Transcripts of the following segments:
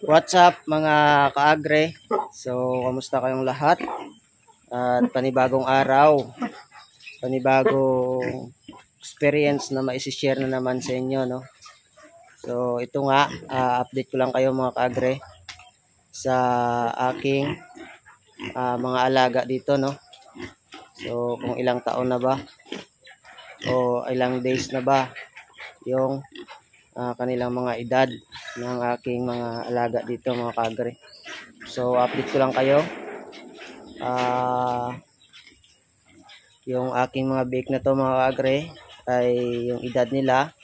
What's up mga kaagre? So, kamusta kayong lahat? At panibagong araw, panibagong experience na maisi-share na naman sa inyo, no? So, ito nga, update ko lang kayo mga kaagre sa aking mga alaga dito, no? So, kung ilang taon na ba o ilang days na ba yung kanilang mga edad ng aking mga alaga dito mga kaagre. So, update ko lang kayo. Yung aking mga bake na to mga kaagre ay yung edad nila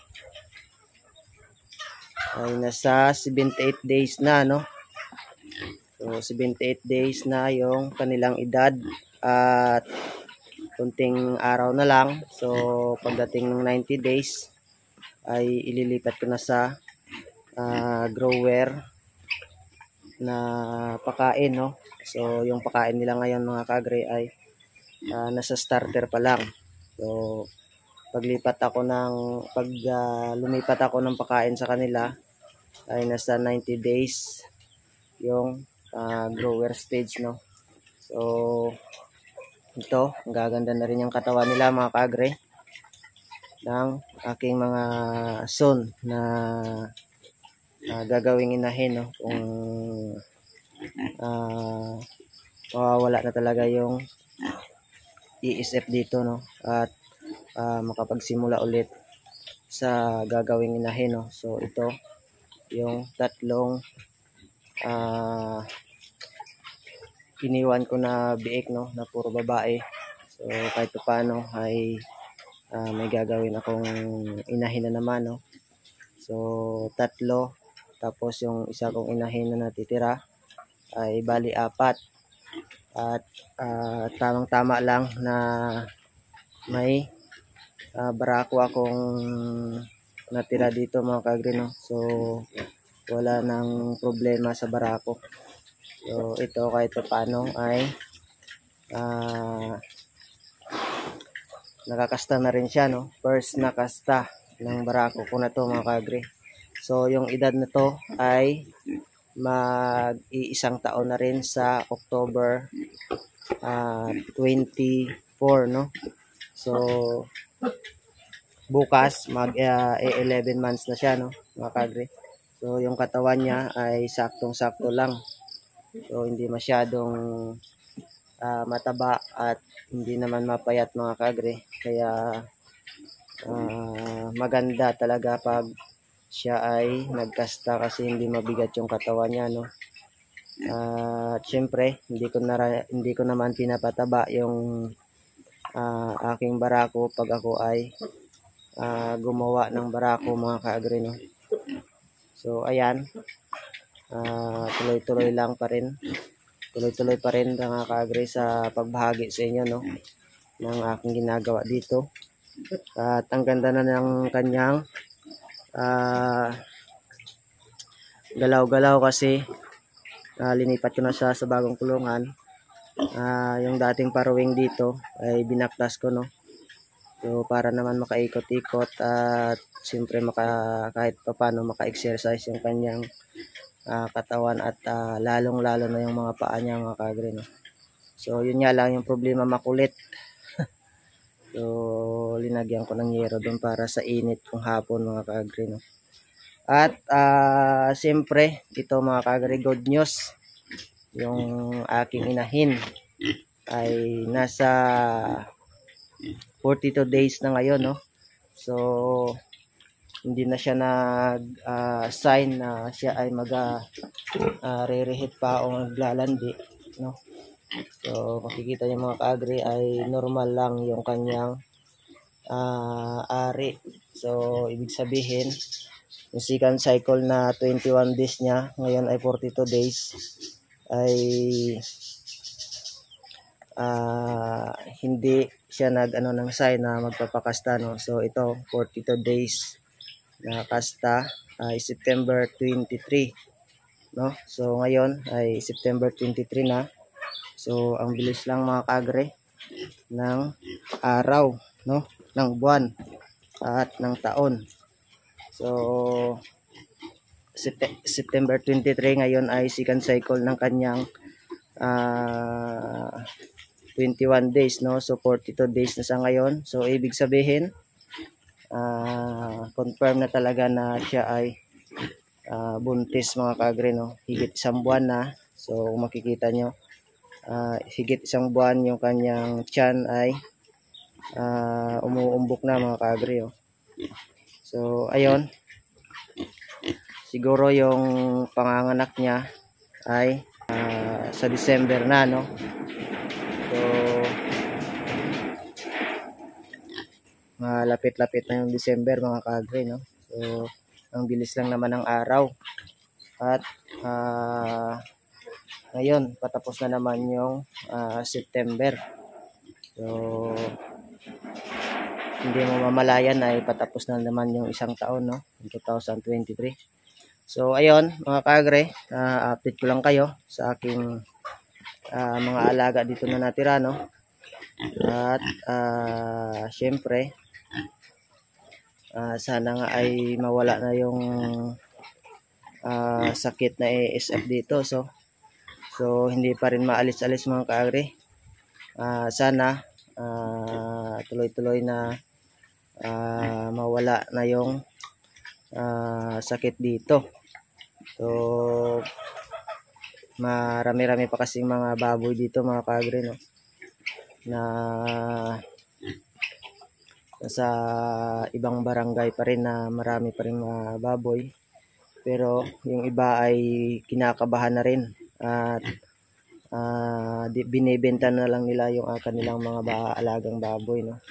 ay nasa 78 days na, no? So 78 days na yung kanilang edad at kunting araw na lang. So pagdating ng 90 days ay ililipat ko na sa grower na pakain, no? So yung pakain nila ngayon mga kaagre ay nasa starter pa lang. So lumipat ako ng pakain sa kanila ay nasa 90 days yung grower stage, no? So ito, ang gaganda na rin yung katawan nila mga kaagre ng aking mga son na gagawing inahin, no? Kung mawawala na talaga yung ESF dito, no? At makapagsimula ulit sa gagawing inahin, no? So ito yung tatlong iniwan ko na biik, no, na puro babae. So kahit paano ay may gagawin akong inahin na naman, no? So tatlo, tapos yung isa kong inahin na natitira ay bali 4. At tamang-tama lang na may barako akong natira dito mga kaagre, no? So wala nang problema sa barako. So ito kahit paano ay nakakasta na rin siya, no? First nakasta ng barako ko na to mga kaagre. So yung edad na to ay mag-iisang taon na rin sa October 24, no? So bukas mag 11 months na siya, no, mga kaagre. So yung katawan niya ay saktong-sakto lang. So hindi masyadong mataba at hindi naman mapayat mga kaagre. Kaya maganda talaga pag siya ay nagkasta kasi hindi mabigat yung katawan niya, no. At syempre hindi ko naman pinapataba yung aking barako pag ako ay gumawa ng barako mga kaagre, no. So ayan, tuloy-tuloy pa rin mga kaagre sa pagbahagi sa inyo, no, ng aking ginagawa dito. At ang ganda na ng kanyang galaw-galaw kasi linipat ko na siya sa bagong kulungan. Yung dating paruwing dito ay binaklas ko, no. So para naman makaikot-ikot at siyempre kahit pa paano maka-exercise yung kanyang katawan at lalong-lalo na yung mga paa niya mga kaagre, no. So yun nga lang yung problema, makulit. So linagyan ko ng yero doon para sa init kung hapon mga kaagre, no. At siyempre ito mga kaagre, good news, yung aking inahin ay nasa 42 days na ngayon, no. So hindi na siya sign na siya ay re-rehit pa o maglalandi, no. So makikita niyo mga kaagre ay normal lang yung kanyang ari. So ibig sabihin yung second cycle na 21 days niya ngayon ay 42 days ay hindi siya ng sign na magpapakasta, no. So ito 42 days na kasta ay September 23, no. So ngayon ay September 23 na. So ang bilis lang mga kaagre ng araw, no, ng buwan at ng taon. So September 23, ngayon ay second cycle ng kanyang 21 days, no? So 42 days na sa ngayon. So ibig sabihin, confirm na talaga na siya ay buntis, mga kaagre, no? Higit isang buwan na. So kung makikita nyo, higit isang buwan yung kanyang tiyan ay umuumbok na, mga kaagre, oh. So ayun, siguro yung panganganak niya ay sa December na, no? So malapit-lapit na yung December, mga kaagre, no? So ang bilis lang naman ng araw. At ngayon patapos na naman yung September. So hindi mo mamalayan ay patapos na naman yung isang taon, no? 2023. So ayun, mga kaagre, update ko lang kayo sa aking mga alaga dito na natira, no? At syempre, sana nga ay mawala na yung sakit na ASF dito. So hindi pa rin maalis-alis, mga kaagre. Sana tuloy-tuloy na mawala na yung sakit dito. So marami-rami pa kasing mga baboy dito, mga kaagre, no? Na sa ibang barangay pa rin na marami pa rin mga baboy, pero yung iba ay kinakabahan na rin at binibenta na lang nila yung kanilang mga alagang baboy, no?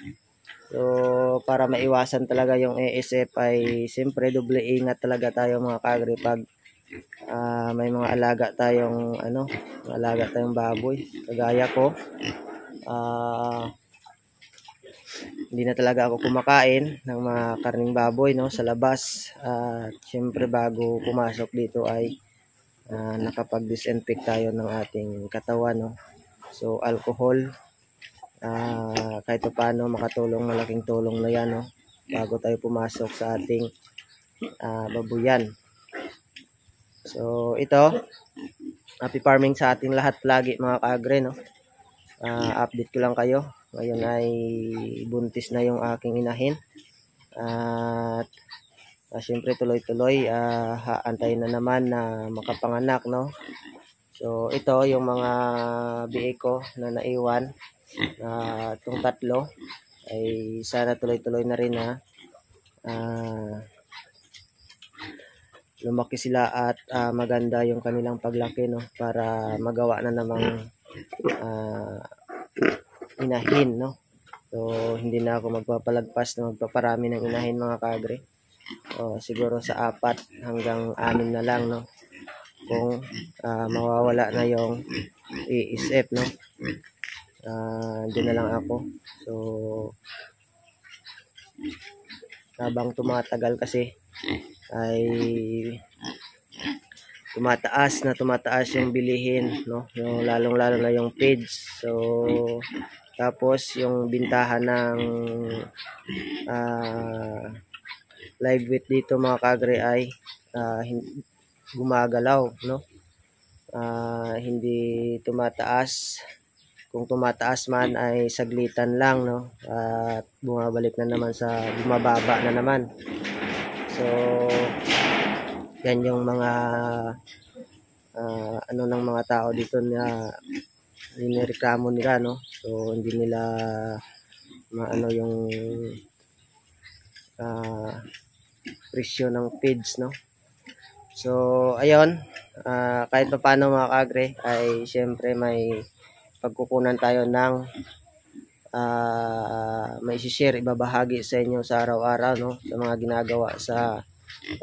So para maiwasan talaga yung ASF ay siyempre doble ingat talaga tayo, mga kaagre, pag may mga alaga tayong baboy. Kagaya ko, hindi na talaga ako kumakain ng mga karning baboy, no, sa labas. Siyempre bago pumasok dito ay nakapag-disinfect tayo ng ating katawan, no. So alcohol, kahit paano makatulong, malaking tulong na yan, no, bago tayo pumasok sa ating babuyan. So ito, happy farming sa ating lahat lagi, mga kaagre, no. Update ko lang kayo. Ngayon ay buntis na yung aking inahin. At siyempre tuloy-tuloy, antayin na naman na makapanganak, no. So ito yung mga biik ko na naiwan. Itong tatlo ay sana tuloy-tuloy na rin na lumaki sila at maganda yung kanilang paglaki, no, para magawa na namang inahin, no. So hindi na ako magpapalagpas na magpaparami ng inahin, mga kaagre. Siguro sa 4 hanggang 6 na lang, no, kung mawawala na yung ASF, no. Doon na lang ako. So habang tumatagal kasi ay tumataas yung bilihin, no, yung lalong-lalo na yung feeds. So tapos yung bintahan ng live weight dito, mga kaagre, ay gumagalaw, no. Hindi tumataas. Kung tumataas man ay saglitan lang, no, at bumabalik na naman bumababa na naman. So yan yung mga ng mga tao dito na nireklamo nila, no. So hindi nila yung presyo ng feeds, no. So ayun, kahit pa paano, mga kaagre, ay syempre may pagkukunan tayo ng may share, ibabahagi sa inyo sa araw-araw, no, sa mga ginagawa sa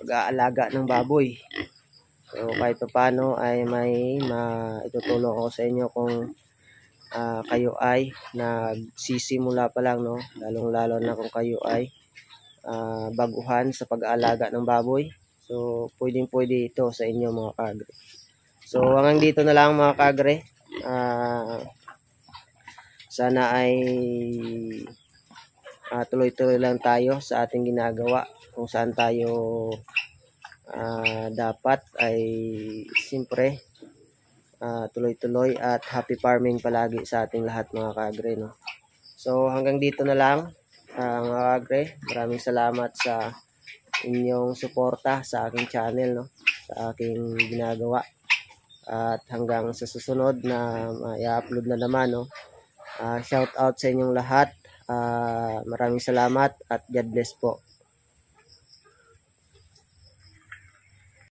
pag-aalaga ng baboy. So kahit pa paano ay may maitutulong ako sa inyo kung kayo ay nagsisimula pa lang, no, lalong-lalo na kung kayo ay baguhan sa pag-aalaga ng baboy. So pwedeng-pwede ito sa inyo, mga kaagre. So hanggang dito na lang, mga kaagre. Sana ay tuloy-tuloy lang tayo sa ating ginagawa, kung saan tayo dapat ay siyempre tuloy-tuloy at happy farming palagi sa ating lahat mga kaagre, no? So hanggang dito na lang mga kaagre. Maraming salamat sa inyong suporta sa aking channel, no? Sa aking ginagawa. At hanggang sa susunod na i-upload na naman, no? Shout out sa inyong lahat. Maraming salamat at God bless po.